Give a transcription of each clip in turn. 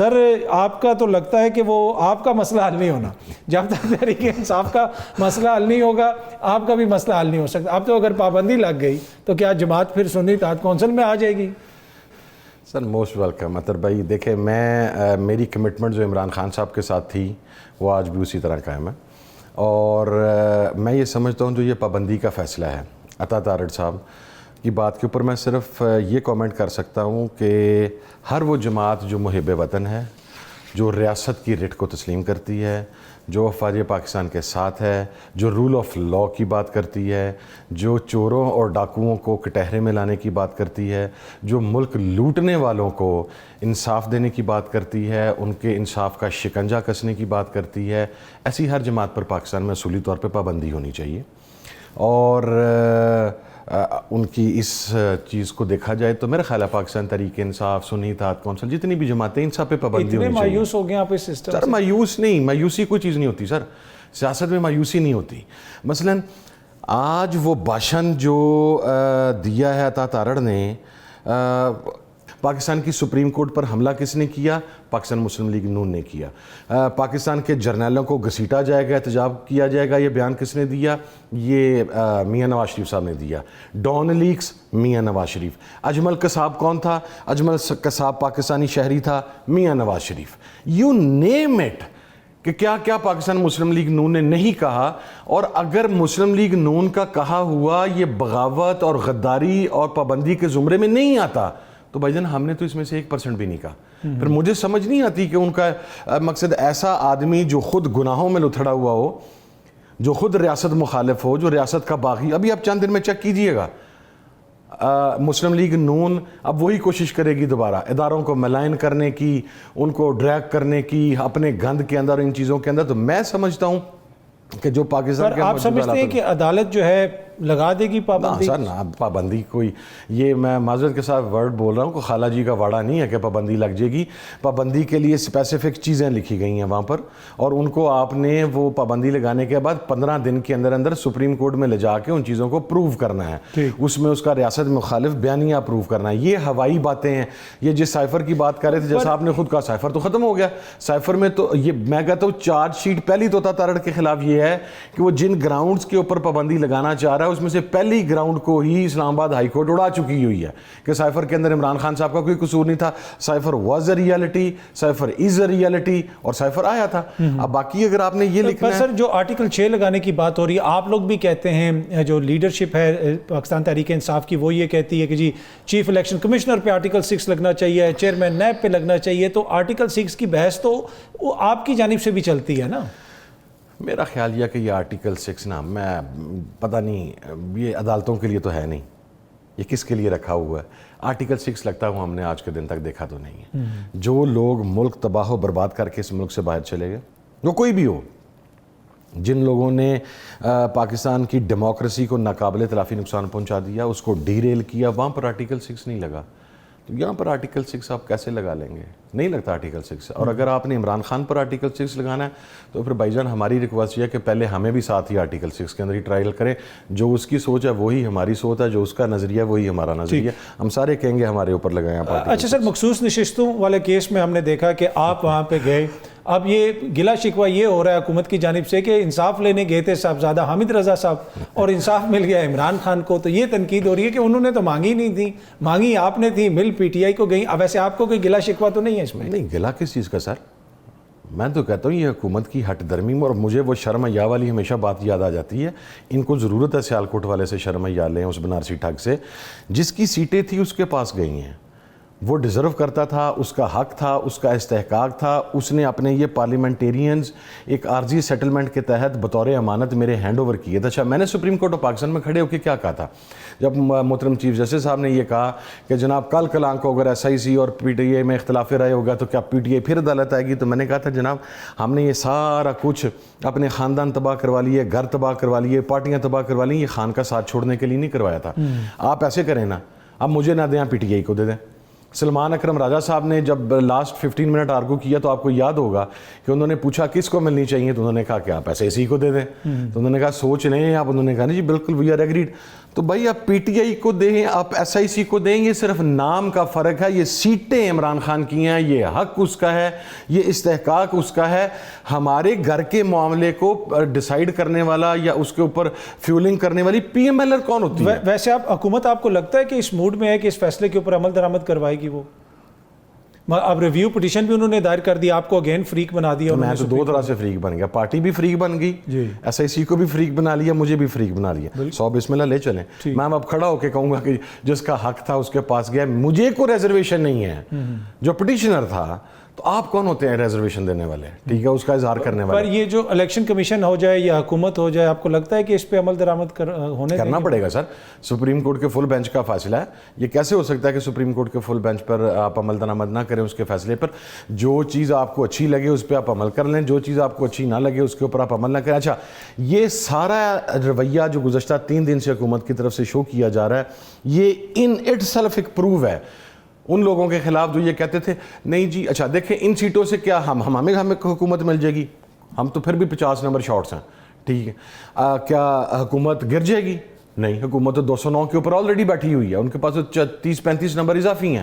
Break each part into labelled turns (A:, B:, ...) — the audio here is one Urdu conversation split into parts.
A: سر آپ کا تو لگتا ہے کہ وہ آپ کا مسئلہ حل نہیں ہونا، جب تک تحریک انصاف کا مسئلہ حل نہیں ہوگا آپ کا بھی مسئلہ حل نہیں ہو سکتا. اب تو اگر پابندی لگ گئی تو کیا جماعت پھر سنی اتحاد کونسل میں آ جائے گی؟
B: سر موسٹ ویلکم اطہر بھائی. دیکھیں میری کمٹمنٹ جو عمران خان صاحب کے ساتھ تھی وہ آج بھی اسی طرح قائم ہے، اور میں یہ سمجھتا ہوں جو یہ پابندی کا فیصلہ ہے عطا تارڑ صاحب کی بات کے اوپر میں صرف یہ کامنٹ کر سکتا ہوں کہ ہر وہ جماعت جو محب وطن ہے، جو ریاست کی رٹ کو تسلیم کرتی ہے، جو افواج پاکستان کے ساتھ ہے، جو رول آف لاء کی بات کرتی ہے، جو چوروں اور ڈاکوؤں کو کٹہرے میں لانے کی بات کرتی ہے، جو ملک لوٹنے والوں کو انصاف دینے کی بات کرتی ہے، ان کے انصاف کا شکنجہ کسنے کی بات کرتی ہے، ایسی ہر جماعت پر پاکستان میں اصولی طور پہ پابندی ہونی چاہیے. اور ان کی اس چیز کو دیکھا جائے تو میرا خیال ہے پاکستان تحریک انصاف، سنی اتحاد کونسل، جتنی بھی جماعتیں ان سب پہ پابندی ہونی چاہیے.
A: مایوس ہو گئے آپ اس سسٹم
B: سر مایوس نہیں، مایوسی کوئی چیز نہیں ہوتی سر، سیاست میں مایوسی نہیں ہوتی. مثلا آج وہ بھاشن جو دیا ہے عطا تارڑ نے، پاکستان کی سپریم کورٹ پر حملہ کس نے کیا؟ پاکستان مسلم لیگ نون نے کیا. پاکستان کے جرنیلوں کو گھسیٹا جائے گا، احتجاج کیا جائے گا، یہ بیان کس نے دیا؟ یہ میاں نواز شریف صاحب نے دیا. Dawn leaks Mian Nawaz Sharif. اجمل قصاب کون تھا؟ اجمل قصاب پاکستانی شہری تھا، Mian Nawaz Sharif. You name it کہ کیا کیا پاکستان مسلم لیگ نون نے نہیں کہا. اور اگر مسلم لیگ نون کا کہا ہوا یہ بغاوت اور غداری اور پابندی کے زمرے میں نہیں آتا تو بھائی جان ہم نے تو اس میں سے 1% بھی نہیں کہا. پھر مجھے سمجھ نہیں آتی کہ ان کا مقصد ایسا آدمی جو خود گناہوں میں لتھڑا ہوا ہو، جو خود ریاست مخالف ہو، جو ریاست کا باغی. ابھی آپ چند دن میں چیک کیجئے گا، مسلم لیگ نون اب وہی کوشش کرے گی دوبارہ اداروں کو ملائن کرنے کی، ان کو ڈریگ کرنے کی اپنے گند کے اندر، ان چیزوں کے اندر. تو میں سمجھتا ہوں کہ جو پاکستان کے
A: آپ سمجھتے ہیں کہ عدالت جو ہے لگا دے گی پابندی؟
B: سر نا پابندی کوئی، یہ میں معذرت کے ساتھ ورڈ بول رہا ہوں کہ خالہ جی کا واڑا نہیں ہے کہ پابندی لگ جائے گی. پابندی کے لیے اسپیسیفک چیزیں لکھی گئی ہیں وہاں پر، اور ان کو آپ نے وہ پابندی لگانے کے بعد 15 دن کے اندر اندر سپریم کورٹ میں لے جا کے ان چیزوں کو پروو کرنا ہے. اس میں اس کا ریاست مخالف بیانیہ پروو کرنا ہے. یہ ہوائی باتیں ہیں. یہ جس سائفر کی بات کر رہے تھے، جیسا آپ نے خود کہا سائفر تو ختم ہو گیا. سائفر میں تو یہ میں کہتا ہوں چارج شیٹ پہلی تو عطا تارڑ کے خلاف یہ ہے کہ وہ جن گراؤنڈز کے اوپر پابندی لگانا چاہ رہا ہے اس میں سے پہلی گراؤنڈ کو ہی اسلام آباد ہائی کورٹ اڑا چکی ہوئی ہے کہ سائفر کے اندر عمران خان صاحب کا کوئی قصور نہیں تھا. Cipher was a reality, cipher is a reality, اور سائفر آیا تھا. اب باقی اگر آپ نے یہ لکھنا ہے
A: سر جو آرٹیکل 6 لگانے کی بات ہو رہی ہے، آپ لوگ بھی کہتے ہیں، جو لیڈرشپ ہے پاکستان تحریک انصاف کی وہ یہ کہتی ہے کہ جی چیف الیکشن کمشنر پہ آرٹیکل 6 لگنا چاہیے، چیئرمین نیب پہ لگنا چاہیے. تو آرٹیکل 6 کی بحث تو وہ آپ کی جانب سے بھی چلتی ہے نا؟
B: میرا خیال یہ کہ یہ آرٹیکل 6 نا، میں پتہ نہیں، یہ عدالتوں کے لیے تو ہے نہیں، یہ کس کے لیے رکھا ہوا ہے. آرٹیکل 6 لگتا ہوں ہم نے آج کے دن تک دیکھا تو نہیں ہے. جو لوگ ملک تباہ و برباد کر کے اس ملک سے باہر چلے گئے، جو کوئی بھی ہو، جن لوگوں نے پاکستان کی ڈیموکریسی کو ناقابل تلافی نقصان پہنچا دیا، اس کو ڈی ریل کیا، وہاں پر آرٹیکل 6 نہیں لگا. تو یہاں پر آرٹیکل 6 آپ کیسے لگا لیں گے؟ نہیں لگتا آرٹیکل 6. اور اگر آپ نے عمران خان پر آرٹیکل 6 لگانا ہے تو پھر بھائی جان ہماری ریکویسٹ یہ ہے کہ پہلے ہمیں بھی ساتھ ہی آرٹیکل 6 کے اندر ہی ٹرائل کریں. جو اس کی سوچ ہے وہی ہماری سوچ ہے، جو اس کا نظریہ وہی ہمارا نظریہ. ہم سارے کہیں گے ہمارے اوپر لگائیں آپ.
A: اچھا سر، مخصوص نشستوں والے کیس میں ہم نے دیکھا کہ آپ وہاں پہ گئے. اب یہ گلا شکوہ یہ ہو رہا ہے حکومت کی جانب سے کہ انصاف لینے گئے تھے صاحبزادہ حامد رضا صاحب اور انصاف مل گیا عمران خان کو. تو یہ تنقید ہو رہی ہے کہ انہوں نے تو مانگی نہیں تھی، مانگی آپ نے تھی، مل پی ٹی آئی کو گئی. اب ویسے آپ کو کوئی گلا شکوہ تو نہیں ہے اس میں؟
B: نہیں، گلا کس چیز کا سر؟ میں تو کہتا ہوں یہ حکومت کی ہٹ درمی، اور مجھے وہ شرم یا والی ہمیشہ بات یاد آ جاتی ہے. ان کو ضرورت ہے سیالکوٹ والے سے شرم یا لیں، اس بنارسی ٹھگ سے. جس کی سیٹیں تھی اس کے پاس گئی ہیں، وہ ڈیزرو کرتا تھا، اس کا حق تھا، اس کا استحقاق تھا. اس نے اپنے یہ پارلیمنٹیرینز ایک عارضی سیٹلمنٹ کے تحت بطور امانت میرے ہینڈ اوور کیے تھے. اچھا، میں نے سپریم کورٹ آف پاکستان میں کھڑے ہو کے کیا کہا تھا جب محترم چیف جسٹس صاحب نے یہ کہا کہ جناب کل کلام کو اگر ایس آئی سی اور پی ٹی آئی میں اختلاف رائے ہوگا تو کیا پی ٹی آئی پھر عدالت آئے گی؟ تو میں نے کہا تھا جناب ہم نے یہ سارا کچھ اپنے خاندان تباہ کروا لیے، گھر تباہ کروا لیے، پارٹیاں تباہ کروا لی، یہ خان کا ساتھ چھوڑنے کے لیے نہیں کروایا تھا. آپ ایسے کریں نا، اب مجھے نہ دیں، پی ٹی آئی کو دے دیں. سلمان اکرم راجہ صاحب نے جب لاسٹ 15 منٹ آرگو کیا تو آپ کو یاد ہوگا کہ انہوں نے پوچھا کس کو ملنی چاہیے، تو انہوں نے کہا کہ آپ ایسے اسی کو دے دیں. تو انہوں نے کہا سوچ رہے ہیں آپ؟ انہوں نے کہا نہیں جی بالکل وی آر ایگریڈ. تو بھائی آپ پی ٹی آئی کو دیں, آپ ایس آئی سی کو دیں, یہ صرف نام کا فرق ہے. یہ سیٹیں عمران خان کی ہیں, یہ حق اس کا ہے, یہ استحقاق اس کا ہے. ہمارے گھر کے معاملے کو ڈیسائیڈ کرنے والا یا اس کے اوپر فیولنگ کرنے والی پی ایم ایل کون ہوتی ہے؟
A: ویسے حکومت آپ کو لگتا ہے کہ اس موڈ میں ہے کہ اس فیصلے کے اوپر عمل درآمد کروائے گی وہ؟ اب ریویو پٹیشن بھی انہوں نے دائر کر دی, آپ کو اگین فریق بنا دیا.
B: میں تو دو طرح سے فریق بن گیا, پارٹی بھی فریق بن گئی, ایس آئی سی کو بھی فریق بنا لیا, مجھے بھی فریق بنا لیا. 100 بسم اللہ لے چلیں. میں اب کھڑا ہو کے کہوں گا کہ جس کا حق تھا اس کے پاس گیا, مجھے کوئی ریزرویشن نہیں ہے. جو پٹیشنر تھا, تو آپ کون ہوتے ہیں ریزرویشن دینے والے؟ ٹھیک ہے, اس کا اظہار کرنے والے.
A: پر یہ جو الیکشن کمیشن ہو جائے یا حکومت ہو جائے, آپ کو لگتا ہے کہ اس پہ عمل درآمد
B: کرنا پڑے گا؟ سر, سپریم کورٹ کے فل بینچ کا فیصلہ ہے. یہ کیسے ہو سکتا ہے کہ سپریم کورٹ کے فل بینچ پر آپ عمل درآمد نہ کریں اس کے فیصلے پر؟ جو چیز آپ کو اچھی لگے اس پہ آپ عمل کر لیں, جو چیز آپ کو اچھی نہ لگے اس کے اوپر آپ عمل نہ کریں. اچھا, یہ سارا رویہ جو گزشتہ 3 دن سے حکومت کی طرف سے شو کیا جا رہا ہے, یہ ان اٹ سیلف ایک پروو ہے ان لوگوں کے خلاف جو یہ کہتے تھے نہیں جی اچھا دیکھیں ان سیٹوں سے کیا ہمیں حکومت مل جائے گی, ہم تو پھر بھی 50 نمبر شارٹس ہیں. ٹھیک ہے, کیا حکومت گر جائے گی؟ نہیں, حکومت تو 209 کے اوپر آلریڈی بیٹھی ہوئی ہے, ان کے پاس تو 30-35 نمبر اضافی ہیں.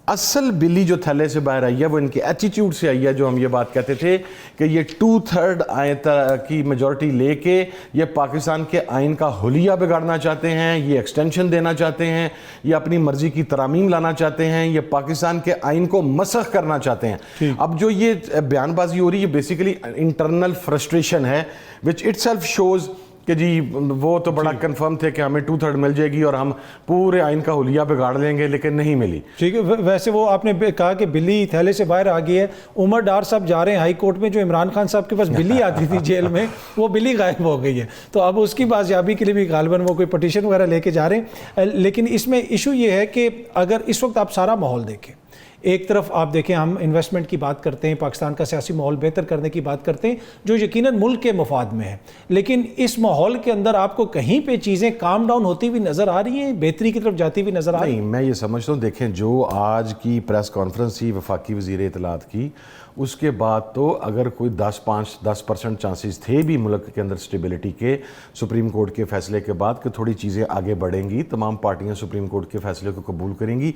B: اصل بلی جو تھلے سے باہر آئی ہے وہ ان کے ایٹیٹیوڈ سے آئی ہے, جو ہم یہ بات کہتے تھے کہ یہ 2/3 آئین کی میجورٹی لے کے یہ پاکستان کے آئین کا حلیہ بگاڑنا چاہتے ہیں, یہ ایکسٹینشن دینا چاہتے ہیں, یہ اپنی مرضی کی ترامیم لانا چاہتے ہیں, یہ پاکستان کے آئین کو مسخ کرنا چاہتے ہیں. اب جو یہ بیان بازی ہو رہی ہے یہ بیسیکلی انٹرنل فرسٹریشن ہے, وچ اٹ سیلف شوز کہ جی وہ تو بڑا کنفرم تھے کہ ہمیں 2/3 مل جائے گی اور ہم پورے آئین کا حلیہ بگاڑ لیں گے, لیکن نہیں ملی.
A: ٹھیک ہے, ویسے وہ آپ نے کہا کہ بلی تھیلے سے باہر آ گئی ہے. عمر ڈار صاحب جا رہے ہیں ہائی کورٹ میں, جو عمران خان صاحب کے پاس بلی آتی تھی جیل میں, وہ بلی غائب ہو گئی ہے, تو اب اس کی بازیابی کے لیے بھی غالباً وہ کوئی پٹیشن وغیرہ لے کے جا رہے ہیں. لیکن اس میں ایشو یہ ہے کہ اگر اس وقت آپ سارا ماحول دیکھیں, ایک طرف آپ دیکھیں ہم انویسٹمنٹ کی بات کرتے ہیں, پاکستان کا سیاسی ماحول بہتر کرنے کی بات کرتے ہیں جو یقیناً ملک کے مفاد میں ہے, لیکن اس ماحول کے اندر آپ کو کہیں پہ چیزیں کام ڈاؤن ہوتی ہوئی نظر آ رہی ہیں, بہتری کی طرف جاتی ہوئی نظر آ رہی ہیں؟
B: نہیں, میں یہ سمجھتا ہوں, دیکھیں جو آج کی پریس کانفرنس تھی وفاقی وزیر اطلاعات کی, اس کے بعد تو اگر کوئی 10% چانسز تھے بھی ملک کے اندر سٹیبلٹی کے سپریم کورٹ کے فیصلے کے بعد کہ تھوڑی چیزیں آگے بڑھیں گی, تمام پارٹیاں سپریم کورٹ کے فیصلے کو قبول کریں گی.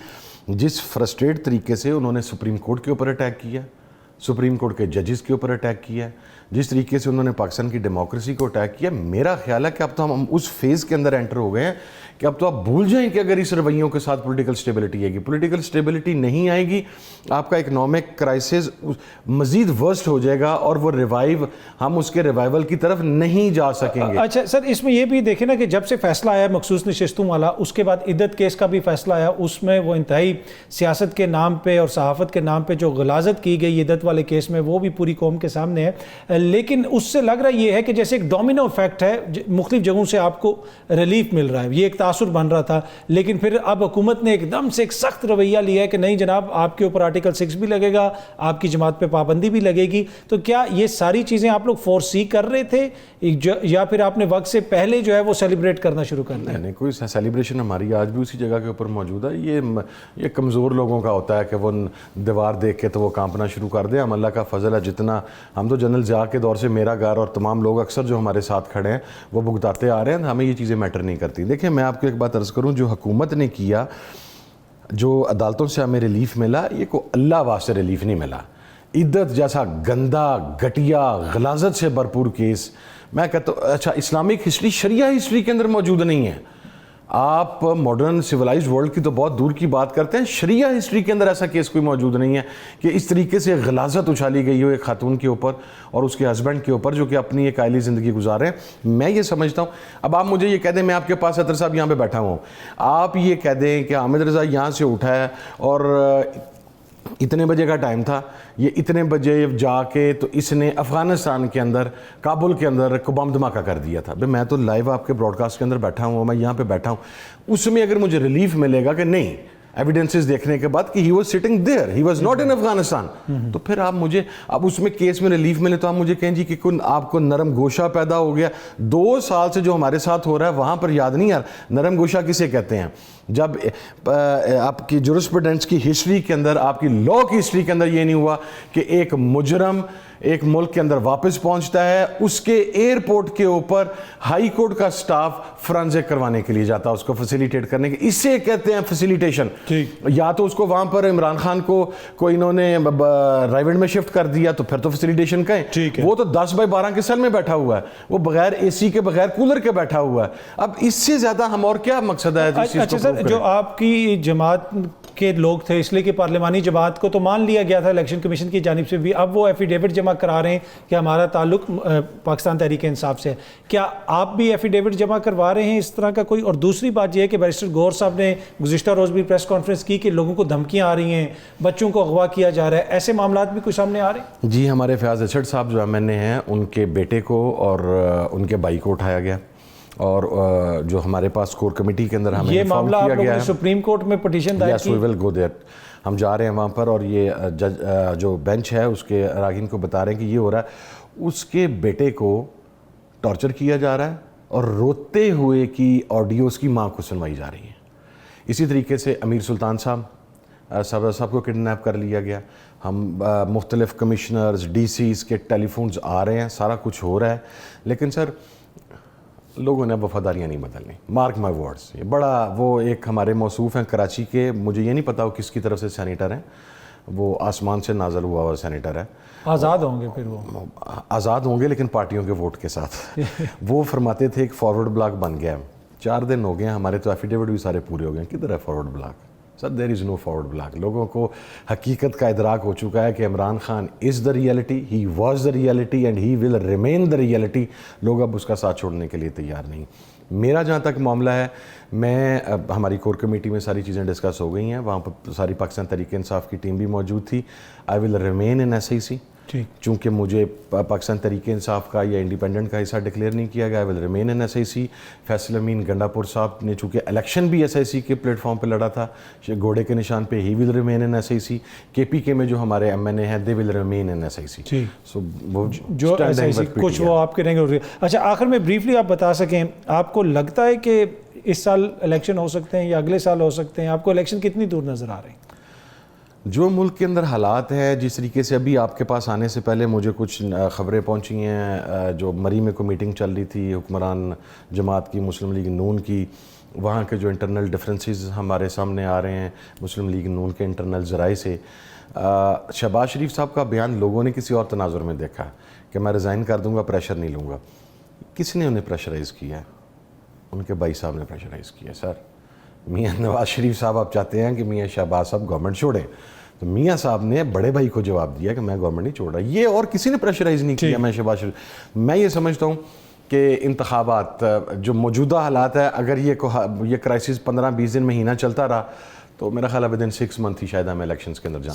B: جس فرسٹریٹ طریقے سے انہوں نے سپریم کورٹ کے اوپر اٹیک کیا, سپریم کورٹ کے ججز کے اوپر اٹیک کیا, جس طریقے سے انہوں نے پاکستان کی ڈیموکریسی کو اٹیک کیا, میرا خیال ہے کہ اب تو ہم اس فیز کے اندر انٹر ہو گئے ہیں کہ اب تو آپ بھول جائیں کہ اگر اس رویوں کے ساتھ پولیٹیکل سٹیبلٹی آئے گی. پولیٹیکل سٹیبلٹی نہیں آئے گی, آپ کا اکنامک کرائسس مزید ورسٹ ہو جائے گا اور وہ ہم اس کے ریوائیول کی طرف نہیں جا سکیں گے.
A: اچھا سر, اس میں یہ بھی دیکھیں نا کہ جب سے فیصلہ آیا مخصوص نشستوں والا, اس کے بعد عدت کیس کا بھی فیصلہ آیا, اس میں وہ انتہائی سیاست کے نام پہ اور صحافت کے نام پہ جو غلاظت کی گئی عدت والے کیس میں, وہ بھی پوری قوم کے سامنے ہے. لیکن اس سے لگ رہا یہ ہے کہ جیسے ایک ڈومینو افیکٹ ہے, مختلف جگہوں سے آپ کو ریلیف مل رہا ہے, یہ ایک تاثر بن رہا تھا, لیکن پھر اب حکومت نے ایک دم سے ایک سخت رویہ لیا ہے کہ نہیں جناب, آپ کے اوپر آرٹیکل 6 بھی لگے گا, آپ کی جماعت پہ پابندی بھی لگے گی. تو کیا یہ ساری چیزیں آپ لوگ فورسی کر رہے تھے یا پھر آپ نے وقت سے پہلے جو ہے وہ سیلیبریٹ کرنا شروع کر دیا؟
B: نہیں, کوئی سیلیبریشن ہماری آج بھی اسی جگہ کے اوپر موجود ہے. یہ کمزور لوگوں کا ہوتا ہے کہ وہ دیوار دیکھ کے تو وہ کانپنا شروع کر دیں. ہم اللہ کا فضل ہے, جتنا ہم تو جنرل ضیاء کے دور سے میرا گھر اور تمام لوگ اکثر جو ہمارے ساتھ کھڑے ہیں وہ بھگتاتے آ رہے ہیں, ہمیں یہ چیزیں میٹر نہیں کرتی. دیکھیں, میں آپ کو ایک بات عرض کروں, جو حکومت نے کیا, جو عدالتوں سے ہمیں ریلیف ملا, یہ کو اللہ واسطے ریلیف نہیں ملا. عدت جیسا گندا گھٹیا غلاظت سے بھرپور کیس, میں کہتا ہوں اچھا اسلامک ہسٹری شریعہ ہسٹری کے اندر موجود نہیں ہے. آپ ماڈرن سویلائزڈ ورلڈ کی تو بہت دور کی بات کرتے ہیں, شریعہ ہسٹری کے اندر ایسا کیس کوئی موجود نہیں ہے کہ اس طریقے سے غلاظت اچھالی گئی ہو ایک خاتون کے اوپر اور اس کے ہسبینڈ کے اوپر جو کہ اپنی ایک عائلی زندگی گزار رہے ہیں. میں یہ سمجھتا ہوں, اب آپ مجھے یہ کہہ دیں, میں آپ کے پاس عطر صاحب یہاں پہ بیٹھا ہوں, آپ یہ کہہ دیں کہ حامد رضا یہاں سے اٹھا ہے اور اتنے بجے کا ٹائم تھا, یہ اتنے بجے جا کے تو اس نے افغانستان کے اندر کابل کے اندر بم دھماکہ کر دیا تھا. میں تو لائیو آپ کے براڈ کاسٹ کے اندر بیٹھا ہوں, میں یہاں پہ بیٹھا ہوں, اس میں اگر مجھے ریلیف ملے گا کہ نہیں ایویڈنسز دیکھنے کے بعد کہ he was sitting there, he was not in Afghanistan, تو پھر آپ مجھے اب اس میں کیس میں ریلیف ملے تو آپ مجھے کہیں جی کہ آپ کو نرم گوشہ پیدا ہو گیا. 2 سال سے جو ہمارے ساتھ ہو رہا ہے وہاں پر یاد نہیں یار نرم گوشہ کسے کہتے ہیں. جب آپ کی جورسپروڈنس کی ہسٹری کے اندر, آپ کی لا کی ہسٹری کے اندر یہ نہیں ہوا کہ ایک مجرم ایک ملک کے اندر واپس پہنچتا ہے, اس کے ایئرپورٹ کے اوپر ہائی کورٹ کا سٹاف فرانزک کروانے کے لیے جاتا ہے, اس کو فیسیلیٹیٹ کرنے کے, اس سے کہتے ہیں فیسیلیٹیشن. یا تو اس کو وہاں پر عمران خان کو انہوں نے رائیونڈ میں شفٹ کر دیا تو پھر تو فیسیلیٹیشن کہیں. وہ تو 10x12 کے سیل میں بیٹھا ہوا ہے, وہ بغیر اے سی کے بغیر کولر کے بیٹھا ہوا ہے. اب اس سے زیادہ ہم اور کیا مقصد ہے؟
A: اچھا سر, جو آپ کی جماعت کے لوگ تھے, اس لیے کہ پارلیمانی جماعت کو تو مان لیا گیا تھا الیکشن کمیشن کی جانب سے بھی, اب وہ ایفیڈیوٹ جمع کرا رہے ہیں کہ ہمارا تعلق پاکستان تحریک انصاف سے ہے. کیا آپ بھی ایفیڈیوٹ جمع کروا رہے ہیں اس طرح کا کوئی؟ اور دوسری بات یہ ہے کہ بیرسٹر گور صاحب نے گزشتہ روز بھی پریس کانفرنس کی کہ لوگوں کو دھمکیاں آ رہی ہیں, بچوں کو اغوا کیا جا رہا ہے, ایسے معاملات بھی کچھ سامنے آ رہے ہیں؟
B: جی, ہمارے فیاض اسد صاحب جو ایم این اے ہیں, ان کے بیٹے کو اور ان کے بھائی کو اٹھایا گیا, اور جو ہمارے پاس کور کمیٹی کے اندر ہمیں
A: یہ معاملہ آپ لوگوں نے سپریم کورٹ میں پٹیشن دائر کی؟
B: Yes, we will go there. ہم جا رہے ہیں وہاں پر, اور یہ جو بینچ ہے اس کے اراکین کو بتا رہے ہیں کہ یہ ہو رہا ہے. اس کے بیٹے کو ٹارچر کیا جا رہا ہے اور روتے ہوئے کی آڈیو اس کی ماں کو سنوائی جا رہی ہے. اسی طریقے سے امیر سلطان صاحب کو کڈنیپ کر لیا گیا. ہم مختلف کمشنرز ڈی سیز کے ٹیلی فونز آ رہے ہیں, سارا کچھ ہو رہا ہے, لیکن سر لوگوں نے وفاداریاں نہیں بدلنی. مارک مائی ورڈز, یہ بڑا وہ ایک ہمارے موصوف ہیں کراچی کے, مجھے یہ نہیں پتا وہ کس کی طرف سے سینیٹر ہیں, وہ آسمان سے نازل ہوا ہوا سینیٹر ہے.
A: آزاد ہوں گے پھر وہ
B: آزاد ہوں گے لیکن پارٹیوں کے ووٹ کے ساتھ. وہ فرماتے تھے ایک فارورڈ بلاک بن گیا, 4 دن ہو گئے ہیں, ہمارے تو ایفیڈیوٹ بھی سارے پورے ہو گئے ہیں. کدھر ہے forward block? Sir there is no forward block. لوگوں کو حقیقت کا ادراک ہو چکا ہے کہ Imran Khan is the reality, he was the reality and he will remain the reality. لوگ اب اس کا ساتھ چھوڑنے کے لیے تیار نہیں. میرا جہاں تک معاملہ ہے, میں ہماری کور کمیٹی میں ساری چیزیں ڈسکس ہو گئی ہیں, وہاں پر ساری پاکستان تحریک انصاف کی ٹیم بھی موجود تھی. آئی will remain in S I سی, چونکہ مجھے پاکستان تحریک انصاف کا یا انڈیپینڈنٹ کا حصہ ڈکلیئر نہیں کیا گیا. I will remain in S I C. Faisal Amin Gandapur صاحب نے چونکہ الیکشن بھی ایس آئی سی کے پلیٹ فارم پہ لڑا تھا, گھوڑے کے نشان پہ, ہی will remain in S I سی. کے پی کے میں جو ہمارے ایم این اے ہیں, دے ول ریمین ان ایس آئی سی. سو وہ
A: جو ایس آئی سی کچھ وہ آپ کے رہیں گے. اچھا, آخر میں بریفلی آپ بتا سکیں, آپ کو لگتا ہے کہ اس سال الیکشن ہو سکتے ہیں یا اگلے سال ہو سکتے ہیں؟ آپ کو الیکشن کتنی دور نظر آ رہے ہیں؟
B: جو ملک کے اندر حالات ہیں, جس طریقے سے ابھی آپ کے پاس آنے سے پہلے مجھے کچھ خبریں پہنچی ہیں, جو مری میں کوئی میٹنگ چل رہی تھی حکمران جماعت کی, مسلم لیگ نون کی, وہاں کے جو انٹرنل ڈفرینسز ہمارے سامنے آ رہے ہیں مسلم لیگ نون کے انٹرنل ذرائع سے. شہباز شریف صاحب کا بیان لوگوں نے کسی اور تناظر میں دیکھا کہ میں ریزائن کر دوں گا, پریشر نہیں لوں گا. کس نے انہیں پریشرائز کیا ہے؟ ان کے بھائی صاحب نے پریشرائز کیا. سر میاں نواز شریف صاحب آپ چاہتے ہیں کہ میاں شہباز صاحب گورنمنٹ چھوڑیں, تو میاں صاحب نے بڑے بھائی کو جواب دیا کہ میں گورنمنٹ نہیں چھوڑ رہا. یہ اور کسی نے پریشرائز نہیں کیا. میں شہباز شریف, میں یہ سمجھتا ہوں کہ انتخابات جو موجودہ حالات ہے, اگر یہ کرائسس 15-20 دن مہینہ چلتا رہا تو میرا خیال ہے ودن 6 منتھ ہی شاید ہمیں الیکشنز کے اندر جانا.